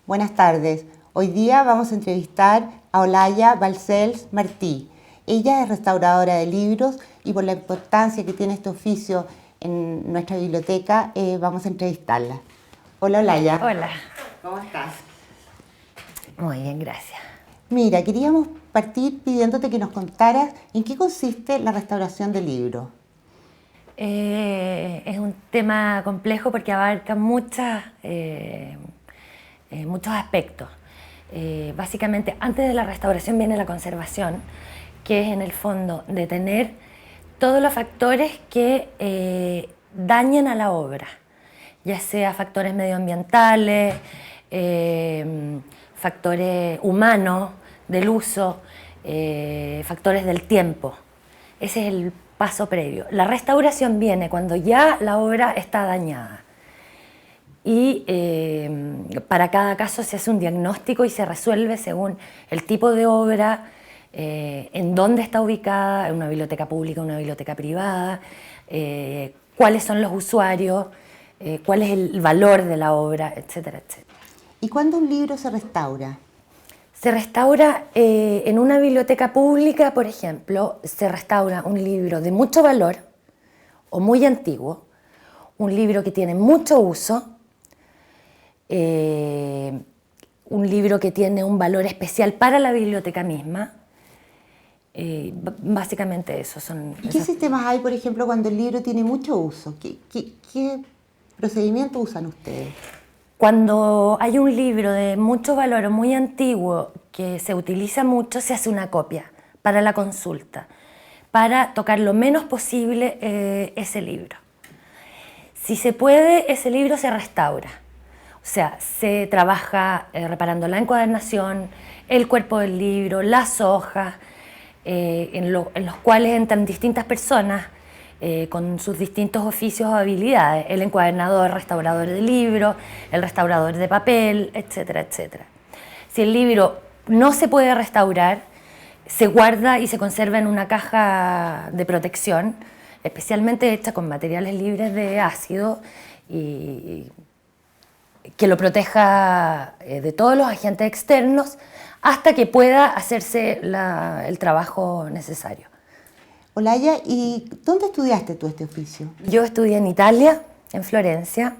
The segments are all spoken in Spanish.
Buenas tardes. Hoy día vamos a entrevistar a Olaya Balcells Martí. Ella es restauradora de libros y por la importancia que tiene este oficio en nuestra biblioteca, vamos a entrevistarla. Hola Olaya. Hola. ¿Cómo estás? Muy bien, gracias. Mira, queríamos partir pidiéndote que nos contaras en qué consiste la restauración de libros. Es un tema complejo porque abarca muchos aspectos. Básicamente, antes de la restauración viene la conservación, que es en el fondo detener todos los factores que dañen a la obra, ya sea factores medioambientales, factores humanos del uso, factores del tiempo. Ese es el paso previo. La restauración viene cuando ya la obra está dañada. Y para cada caso se hace un diagnóstico y se resuelve según el tipo de obra, en dónde está ubicada, en una biblioteca pública, una biblioteca privada, cuáles son los usuarios, cuál es el valor de la obra, etcétera, etcétera. ¿Y cuándo un libro se restaura? Se restaura en una biblioteca pública, por ejemplo, se restaura un libro de mucho valor o muy antiguo, un libro que tiene mucho uso, un libro que tiene un valor especial para la biblioteca misma. Básicamente eso son... ¿Y qué sistemas hay, por ejemplo, cuando el libro tiene mucho uso? ¿Qué procedimientos usan ustedes? Cuando hay un libro de mucho valor o muy antiguo que se utiliza mucho, se hace una copia para la consulta, para tocar lo menos posible ese libro. Si se puede, ese libro se restaura. O sea, se trabaja reparando la encuadernación, el cuerpo del libro, las hojas, en los cuales entran distintas personas con sus distintos oficios o habilidades, el encuadernador, restaurador de libros, el restaurador de papel, etcétera, etcétera. Si el libro no se puede restaurar, se guarda y se conserva en una caja de protección, especialmente hecha con materiales libres de ácido y que lo proteja de todos los agentes externos hasta que pueda hacerse el trabajo necesario. Olaya, ¿y dónde estudiaste tú este oficio? Yo estudié en Italia, en Florencia,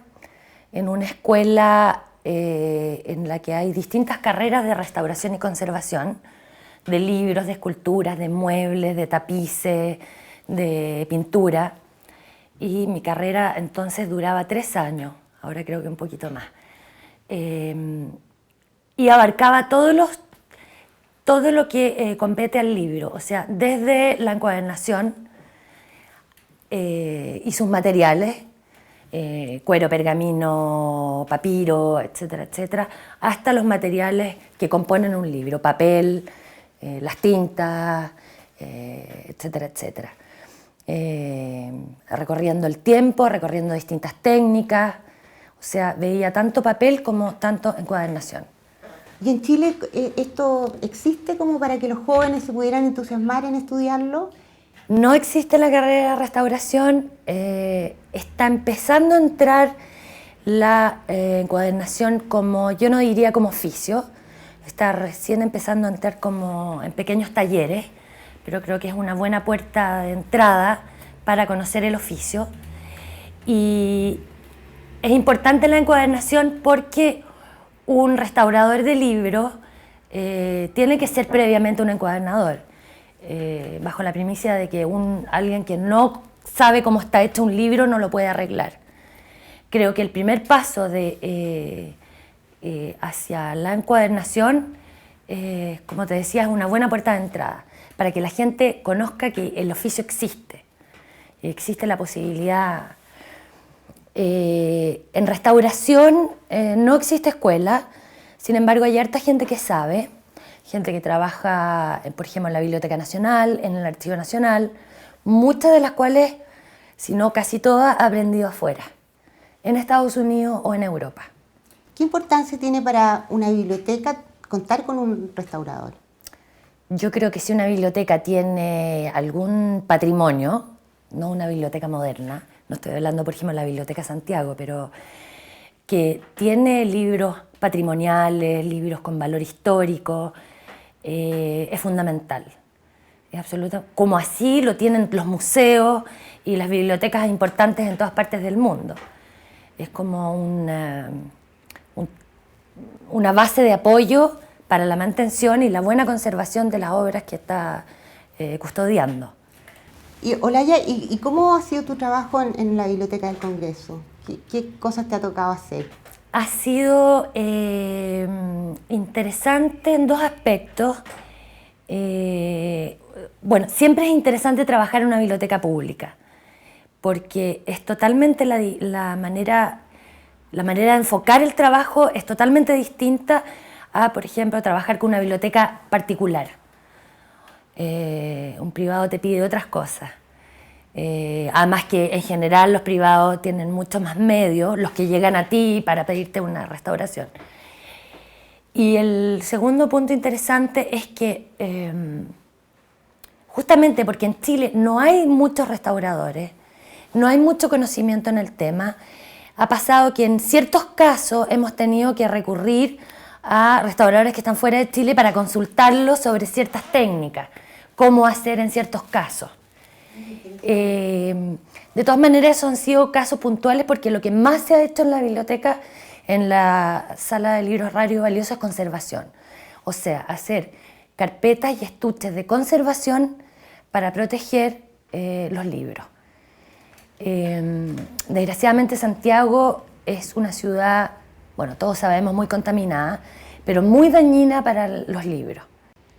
en una escuela en la que hay distintas carreras de restauración y conservación, de libros, de esculturas, de muebles, de tapices, de pintura. Y mi carrera entonces duraba 3 años, ahora creo que un poquito más. Y abarcaba todo lo que compete al libro, o sea, desde la encuadernación y sus materiales, cuero, pergamino, papiro, etcétera, etcétera, hasta los materiales que componen un libro, papel, las tintas, etcétera, etcétera. Recorriendo el tiempo, recorriendo distintas técnicas, o sea, veía tanto papel como tanto encuadernación. ¿Y en Chile esto existe como para que los jóvenes se pudieran entusiasmar en estudiarlo? No existe la carrera de restauración, está empezando a entrar la encuadernación como, yo no diría como oficio, está recién empezando a entrar como en pequeños talleres, pero creo que es una buena puerta de entrada para conocer el oficio. Y es importante la encuadernación porque un restaurador de libros tiene que ser previamente un encuadernador, bajo la primicia de que alguien que no sabe cómo está hecho un libro no lo puede arreglar. Creo que el primer paso hacia la encuadernación, como te decía, es una buena puerta de entrada, para que la gente conozca que el oficio existe, existe la posibilidad. En restauración no existe escuela, sin embargo hay harta gente que sabe, gente que trabaja, por ejemplo, en la Biblioteca Nacional, en el Archivo Nacional, muchas de las cuales, si no casi todas, ha aprendido afuera, en Estados Unidos o en Europa. ¿Qué importancia tiene para una biblioteca contar con un restaurador? Yo creo que si una biblioteca tiene algún patrimonio, no una biblioteca moderna, no estoy hablando, por ejemplo, de la Biblioteca Santiago, pero que tiene libros patrimoniales, libros con valor histórico, es fundamental. Es absoluto, como así lo tienen los museos y las bibliotecas importantes en todas partes del mundo. Es como una base de apoyo para la mantención y la buena conservación de las obras que está custodiando. Y Olaya, ¿y cómo ha sido tu trabajo en la Biblioteca del Congreso? ¿Qué cosas te ha tocado hacer? Ha sido interesante en dos aspectos. Bueno, siempre es interesante trabajar en una biblioteca pública, porque es totalmente la manera de enfocar el trabajo es totalmente distinta a, por ejemplo, trabajar con una biblioteca particular. Un privado te pide otras cosas. Además que en general los privados tienen mucho más medios, los que llegan a ti para pedirte una restauración. Y el segundo punto interesante es que justamente porque en Chile no hay muchos restauradores, no hay mucho conocimiento en el tema, ha pasado que en ciertos casos hemos tenido que recurrir a restauradores que están fuera de Chile para consultarlos sobre ciertas técnicas, cómo hacer en ciertos casos. De todas maneras, esos han sido casos puntuales porque lo que más se ha hecho en la biblioteca, en la sala de libros raros y valiosos, es conservación. O sea, hacer carpetas y estuches de conservación para proteger los libros. Desgraciadamente Santiago es una ciudad, bueno, todos sabemos, muy contaminada, pero muy dañina para los libros.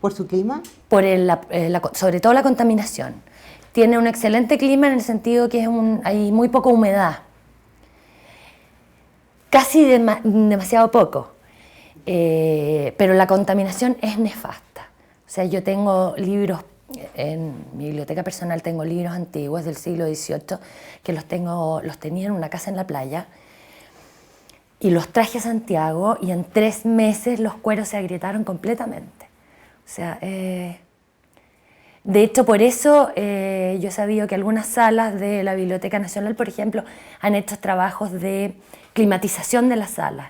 ¿Por su clima? Por sobre todo la contaminación. Tiene un excelente clima en el sentido que hay muy poca humedad, casi demasiado poco, pero la contaminación es nefasta. O sea, yo tengo libros, en mi biblioteca personal tengo libros antiguos del siglo XVIII que los tenía en una casa en la playa y los traje a Santiago y en 3 meses los cueros se agrietaron completamente. O sea, de hecho, por eso yo he sabido que algunas salas de la Biblioteca Nacional, por ejemplo, han hecho trabajos de climatización de las salas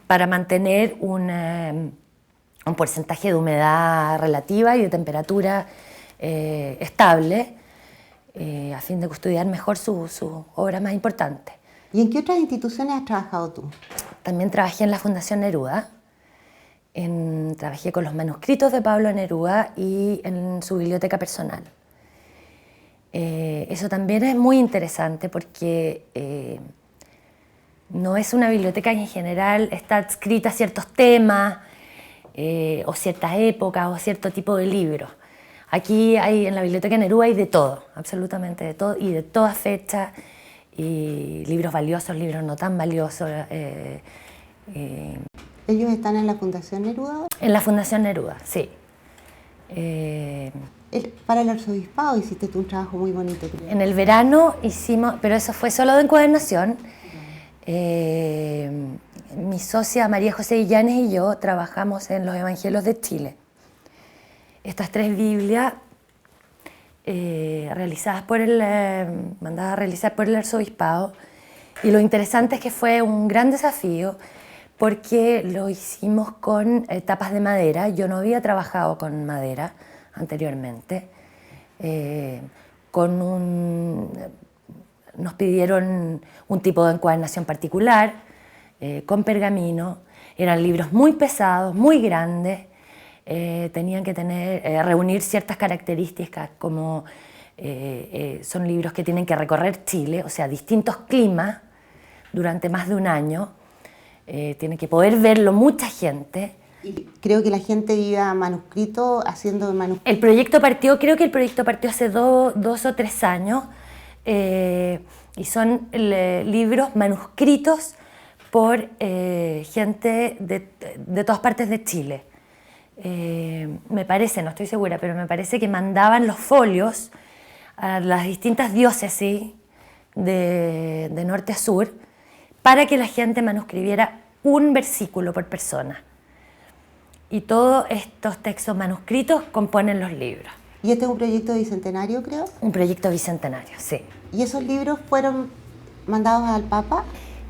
para mantener un porcentaje de humedad relativa y de temperatura estable a fin de custodiar mejor sus obras más importantes. ¿Y en qué otras instituciones has trabajado tú? También trabajé en la Fundación Neruda. Trabajé con los manuscritos de Pablo Neruda y en su biblioteca personal. Eso también es muy interesante porque no es una biblioteca que en general está adscrita a ciertos temas o ciertas épocas o cierto tipo de libros. Aquí en la biblioteca Neruda hay de todo, absolutamente de todo y de todas fechas, y libros valiosos, libros no tan valiosos. ¿Ellos están en la Fundación Neruda? En la Fundación Neruda, sí. Para el arzobispado hiciste tú un trabajo muy bonito, creo. En el verano hicimos, pero eso fue solo de encuadernación. Mi socia María José Illanes y yo trabajamos en los Evangelios de Chile. Estas 3 Biblias mandadas a realizar por el arzobispado. Y lo interesante es que fue un gran desafío porque lo hicimos con tapas de madera. Yo no había trabajado con madera anteriormente. Nos pidieron un tipo de encuadernación particular, con pergamino. Eran libros muy pesados, muy grandes. Tenían que reunir ciertas características como son libros que tienen que recorrer Chile, o sea, distintos climas durante más de un año. Tiene que poder verlo mucha gente. Y creo que la gente iba haciendo manuscrito. Creo que el proyecto partió hace 2 o 3 años y son libros manuscritos por gente de todas partes de Chile. Me parece, no estoy segura, pero me parece que mandaban los folios a las distintas diócesis de norte a sur para que la gente manuscribiera un versículo por persona. Y todos estos textos manuscritos componen los libros. ¿Y este es un proyecto bicentenario, creo? Un proyecto bicentenario, sí. ¿Y esos libros fueron mandados al Papa?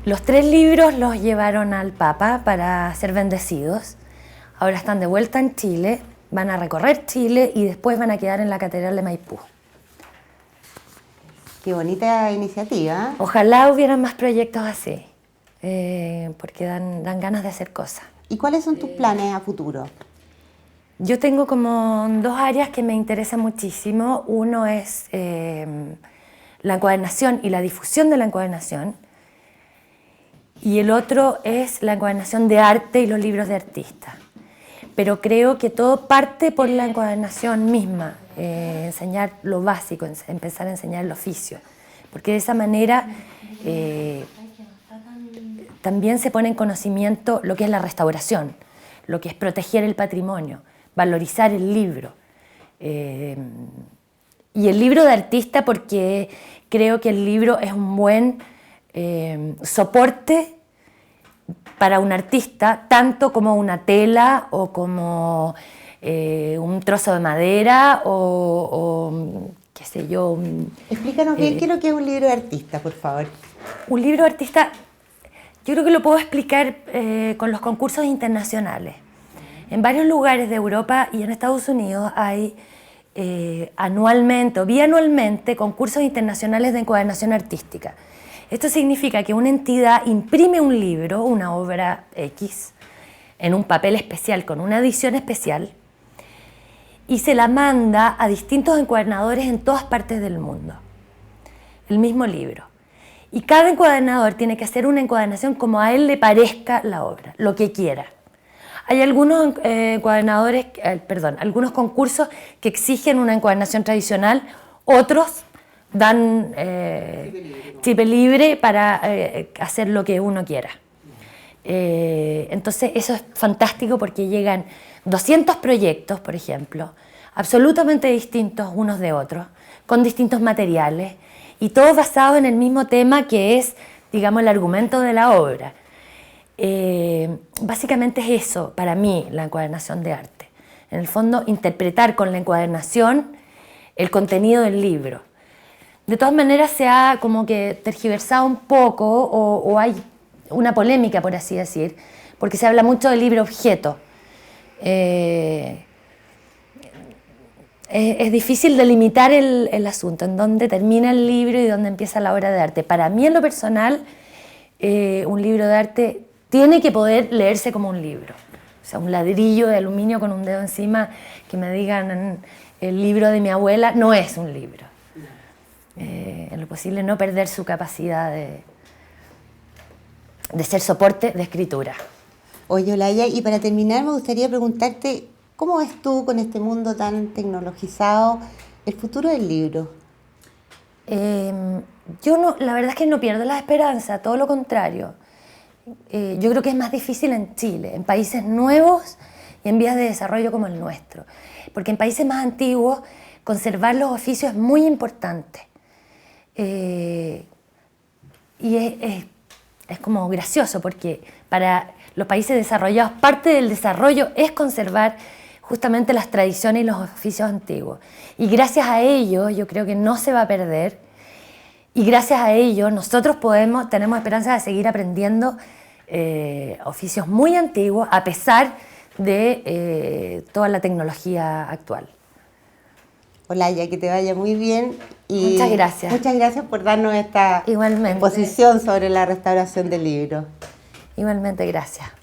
Los 3 libros los llevaron al Papa para ser bendecidos. Ahora están de vuelta en Chile, van a recorrer Chile y después van a quedar en la Catedral de Maipú. Qué bonita iniciativa. Ojalá hubieran más proyectos así, porque dan ganas de hacer cosas. ¿Y cuáles son tus planes a futuro? Yo tengo como 2 áreas que me interesan muchísimo. Uno es la encuadernación y la difusión de la encuadernación. Y el otro es la encuadernación de arte y los libros de artistas. Pero creo que todo parte por la encuadernación misma, enseñar lo básico, empezar a enseñar el oficio. Porque de esa manera también se pone en conocimiento lo que es la restauración, lo que es proteger el patrimonio, valorizar el libro. Y el libro de artista, porque creo que el libro es un buen soporte para un artista, tanto como una tela o como un trozo de madera o qué sé yo. Explícanos bien qué es lo que es un libro de artista, por favor. Un libro de artista, yo creo que lo puedo explicar con los concursos internacionales. En varios lugares de Europa y en Estados Unidos hay anualmente o bianualmente concursos internacionales de encuadernación artística. Esto significa que una entidad imprime un libro, una obra X, en un papel especial, con una edición especial, y se la manda a distintos encuadernadores en todas partes del mundo. El mismo libro. Y cada encuadernador tiene que hacer una encuadernación como a él le parezca la obra, lo que quiera. Hay algunos algunos concursos que exigen una encuadernación tradicional, otros dan chip libre para hacer lo que uno quiera. Entonces eso es fantástico porque llegan 200 proyectos, por ejemplo, absolutamente distintos unos de otros, con distintos materiales y todos basados en el mismo tema que es, digamos, el argumento de la obra. Básicamente es eso, para mí, la encuadernación de arte. En el fondo, interpretar con la encuadernación el contenido del libro. De todas maneras, se ha como que tergiversado un poco o hay una polémica, por así decir, porque se habla mucho del libro objeto. Es difícil delimitar el asunto, en dónde termina el libro y dónde empieza la obra de arte. Para mí, en lo personal, un libro de arte tiene que poder leerse como un libro. O sea, un ladrillo de aluminio con un dedo encima, que me digan el libro de mi abuela, no es un libro. En lo posible no perder su capacidad de ser soporte de escritura. Oye, Olaya, y para terminar me gustaría preguntarte, ¿cómo ves tú con este mundo tan tecnologizado el futuro del libro? Yo no, la verdad es que no pierdo la esperanza, todo lo contrario. Yo creo que es más difícil en Chile, en países nuevos y en vías de desarrollo como el nuestro. Porque en países más antiguos conservar los oficios es muy importante. Y es como gracioso porque para los países desarrollados parte del desarrollo es conservar justamente las tradiciones y los oficios antiguos. Y gracias a ello yo creo que no se va a perder y gracias a ello nosotros tenemos esperanza de seguir aprendiendo oficios muy antiguos a pesar de toda la tecnología actual. Olaya, que te vaya muy bien. Y muchas gracias. Muchas gracias por darnos esta Igualmente. exposición sobre la restauración del libro. Igualmente, gracias.